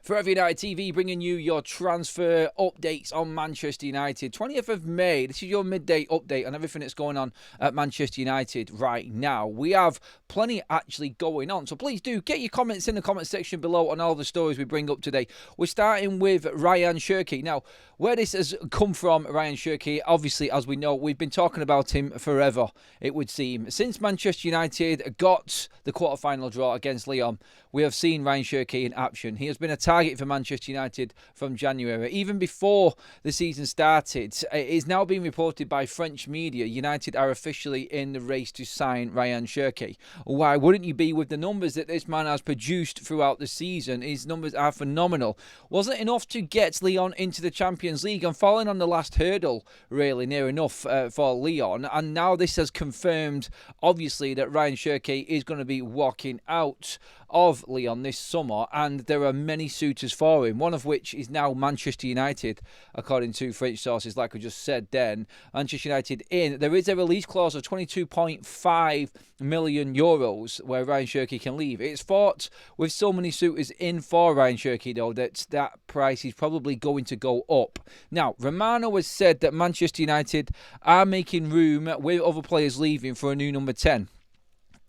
FUTV United TV bringing you your transfer updates on Manchester United. 20th of May, this is your midday update on everything that's going on at Manchester United right now. We have plenty actually going on, so please do get your comments in the comment section below on all the stories we bring up today. We're starting with RAYAN Cherki. Now, where this has come from, RAYAN Cherki, obviously, as we know, we've been talking about him forever, it would seem. Since Manchester United got the quarter-final draw against Lyon, we have seen RAYAN Cherki in action. He has been a target for Manchester United from January. Even before the season started, it is now being reported by French media United are officially in the race to sign RAYAN Cherki. Why wouldn't you be with the numbers that this man has produced throughout the season? His numbers are phenomenal. Wasn't enough to get Lyon into the Champions League and falling on the last hurdle, really, near enough for Lyon. And now this has confirmed, obviously, that RAYAN Cherki is going to be walking out of Lyon this summer, and there are many suitors for him, one of which is now Manchester United, according to French sources, like I just said then. Manchester United in. There is a release clause of €22.5 million where RAYAN Cherki can leave. It's thought, with so many suitors in for RAYAN Cherki, though, that price is probably going to go up. Now, Romano has said that Manchester United are making room with other players leaving for a new number 10.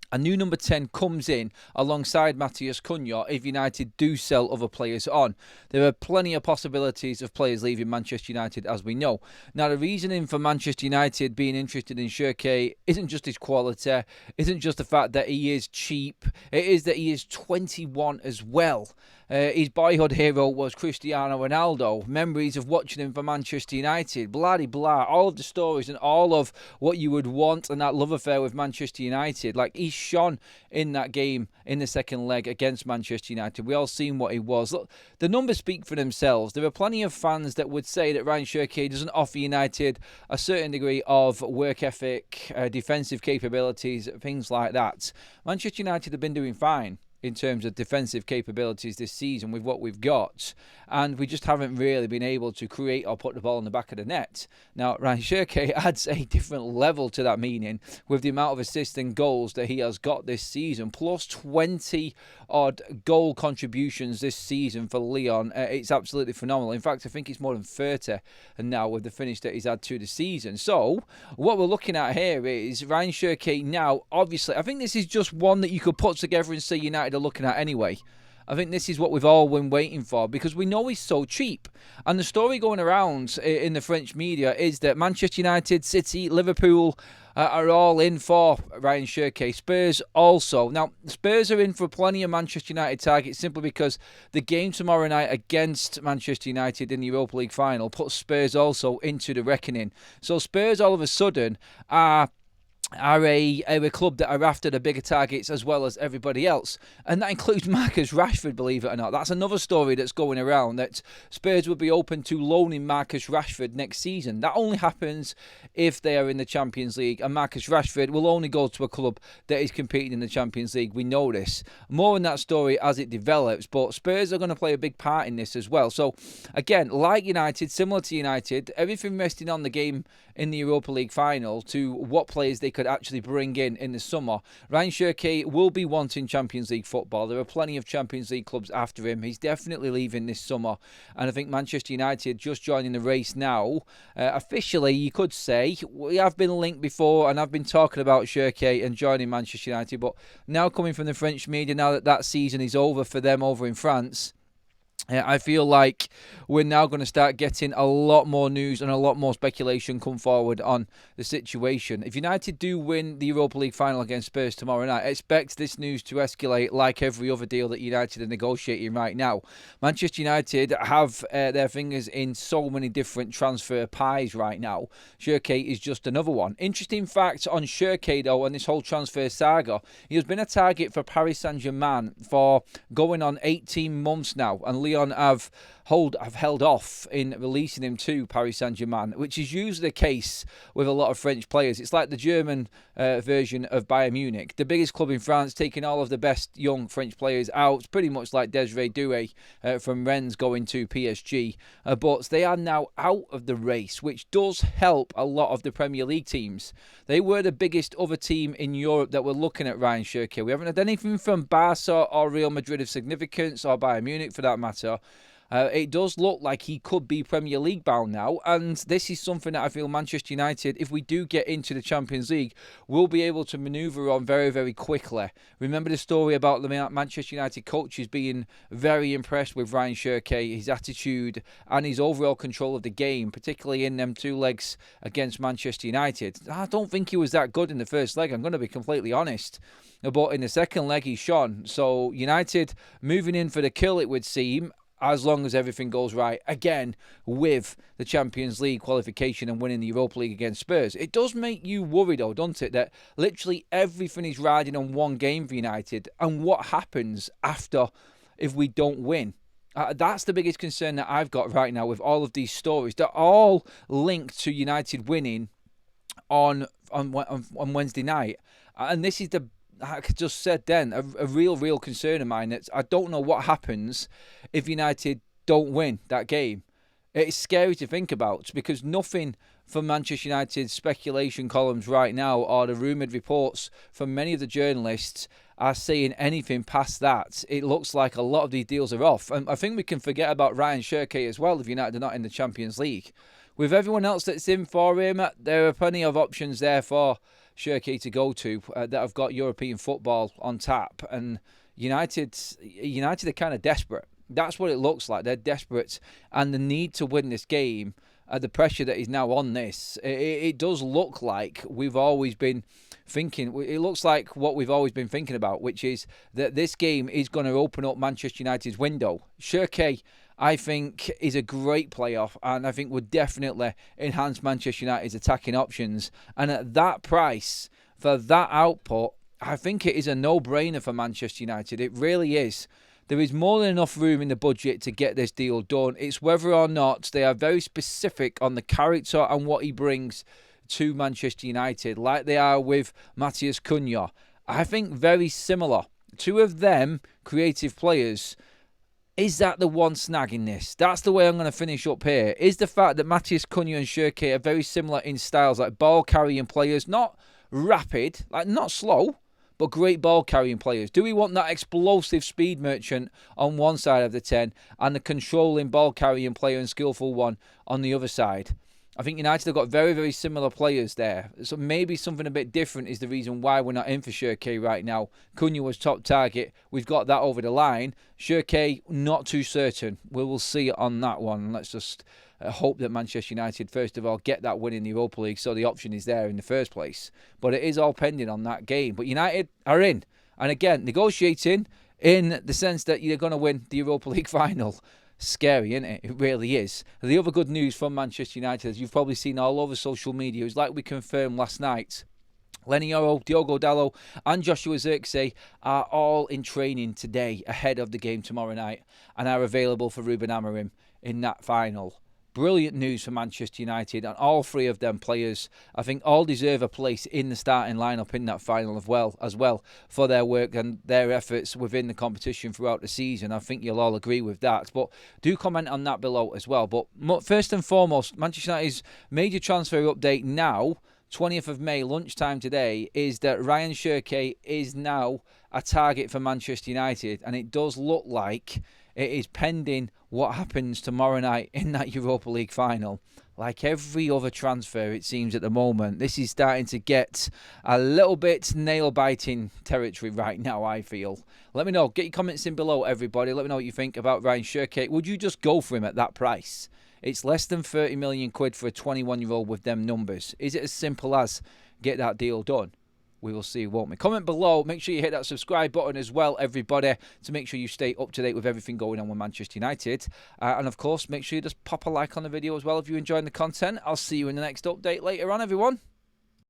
A new number 10 comes in alongside Matheus Cunha if United do sell other players on. There are plenty of possibilities of players leaving Manchester United, as we know. Now, the reasoning for Manchester United being interested in Cherki isn't just his quality, isn't just the fact that he is cheap, it is that he is 21 as well. His boyhood hero was Cristiano Ronaldo. Memories of watching him for Manchester United. Blah, blah. All of the stories and all of what you would want and that love affair with Manchester United. Like, he shone in that game in the second leg against Manchester United. We all seen what he was. Look, the numbers speak for themselves. There are plenty of fans that would say that RAYAN Cherki doesn't offer United a certain degree of work ethic, defensive capabilities, things like that. Manchester United have been doing fine in terms of defensive capabilities this season with what we've got, and we just haven't really been able to create or put the ball in the back of the net. Now, RAYAN Cherki adds a different level to that meaning with the amount of assists and goals that he has got this season, plus 20 odd goal contributions this season for Lyon. It's absolutely phenomenal. In fact, I think it's more than 30 and now with the finish that he's had to the season. So what we're looking at here is RAYAN Cherki now, obviously, I think this is just one that you could put together and say United are looking at anyway. I think this is what we've all been waiting for because we know he's so cheap. And the story going around in the French media is that Manchester United, City, Liverpool are all in for RAYAN Cherki. Spurs also. Now, Spurs are in for plenty of Manchester United targets simply because the game tomorrow night against Manchester United in the Europa League final puts Spurs also into the reckoning. So Spurs all of a sudden are a club that are after the bigger targets as well as everybody else, and that includes Marcus Rashford, believe it or not. That's another story that's going around, that Spurs would be open to loaning Marcus Rashford next season. That only happens if they are in the Champions League, and Marcus Rashford will only go to a club that is competing in the Champions League. We know this. More on that story as it develops, but Spurs are going to play a big part in this as well. So again, like United, similar to United, everything resting on the game in the Europa League final to what players they could actually bring in the summer. RAYAN Cherki will be wanting Champions League football. There are plenty of Champions League clubs after him. He's definitely leaving this summer, and I think Manchester United just joining the race now. Officially, you could say we have been linked before, and I've been talking about Cherki and joining Manchester United, but now coming from the French media, now that that season is over for them over in France, I feel like we're now going to start getting a lot more news and a lot more speculation come forward on the situation. If United do win the Europa League final against Spurs tomorrow night, expect this news to escalate like every other deal that United are negotiating right now. Manchester United have their fingers in so many different transfer pies right now. Cherki is just another one. Interesting fact on Cherki, though, and this whole transfer saga, he has been a target for Paris Saint-Germain for going on 18 months now, and Lyon have held off in releasing him to Paris Saint-Germain, which is usually the case with a lot of French players. It's like the German version of Bayern Munich, the biggest club in France, taking all of the best young French players out. It's pretty much like Desiree Doué from Rennes going to PSG. But they are now out of the race, which does help a lot of the Premier League teams. They were the biggest other team in Europe that were looking at RAYAN Cherki. We haven't had anything from Barca or Real Madrid of significance, or Bayern Munich for that matter. matter. It does look like he could be Premier League bound now, and this is something that I feel Manchester United, if we do get into the Champions League, will be able to manoeuvre on very, very quickly. Remember the story about the Manchester United coaches being very impressed with Ryan Cherki, his attitude and his overall control of the game, particularly in them 2 legs against Manchester United. I don't think he was that good in the first leg, I'm going to be completely honest. But in the second leg, he shone. So United moving in for the kill, it would seem, as long as everything goes right, again, with the Champions League qualification and winning the Europa League against Spurs. It does make you worry, though, doesn't it, that literally everything is riding on one game for United, and what happens after if we don't win? That's the biggest concern that I've got right now with all of these stories. They're all linked to United winning on Wednesday night. And this is I just said then, a real concern of mine. That I don't know what happens if United don't win that game. It's scary to think about, because nothing from Manchester United's speculation columns right now, or the rumoured reports from many of the journalists, are saying anything past that. It looks like a lot of these deals are off. And I think we can forget about Ryan Cherki as well if United are not in the Champions League. With everyone else that's in for him, there are plenty of options there for Cherki to go to that have got European football on tap, and United are kind of desperate. That's what it looks like. They're desperate, and the need to win this game, the pressure that is now on this, it does look like we've always been thinking. It looks like what we've always been thinking about, which is that this game is going to open up Manchester United's window. Cherki, I think, is a great player, and I think would definitely enhance Manchester United's attacking options. And at that price, for that output, I think it is a no-brainer for Manchester United. It really is. There is more than enough room in the budget to get this deal done. It's whether or not they are very specific on the character and what he brings to Manchester United, like they are with Matheus Cunha. I think very similar. 2 of them, creative players. Is that the one snag in this? That's the way I'm going to finish up here. Is the fact that Matheus Cunha and Cherki are very similar in styles, like ball-carrying players. Not rapid, like not slow, but great ball-carrying players. Do we want that explosive speed merchant on one side of the 10 and the controlling ball-carrying player and skillful one on the other side? I think United have got very, very similar players there. So maybe something a bit different is the reason why we're not in for Cherki right now. Cunha was top target. We've got that over the line. Cherki, not too certain. We will see on that one. Let's just hope that Manchester United, first of all, get that win in the Europa League so the option is there in the first place. But it is all pending on that game. But United are in. And again, negotiating in the sense that you're going to win the Europa League final. Scary, isn't it? It really is. The other good news from Manchester United, as you've probably seen all over social media, is like we confirmed last night, Lenny Yoro, Diogo Dalot and Joshua Zirkzee are all in training today ahead of the game tomorrow night and are available for Ruben Amorim in that final. Brilliant news for Manchester United, and all 3 of them players, I think, all deserve a place in the starting lineup in that final as well for their work and their efforts within the competition throughout the season. I think you'll all agree with that. But do comment on that below as well. But first and foremost, Manchester United's major transfer update now, 20th of May, lunchtime today, is that Ryan Cherki is now a target for Manchester United, and it does look like it is pending what happens tomorrow night in that Europa League final. Like every other transfer, it seems at the moment, this is starting to get a little bit nail-biting territory right now, I feel. Let me know. Get your comments in below, everybody. Let me know what you think about Ryan Cherki. Would you just go for him at that price? It's less than 30 million quid for a 21-year-old with them numbers. Is it as simple as get that deal done? We will see, won't we? Comment below. Make sure you hit that subscribe button as well, everybody, to make sure you stay up to date with everything going on with Manchester United. And, of course, make sure you just pop a like on the video as well if you're enjoying the content. I'll see you in the next update later on, everyone.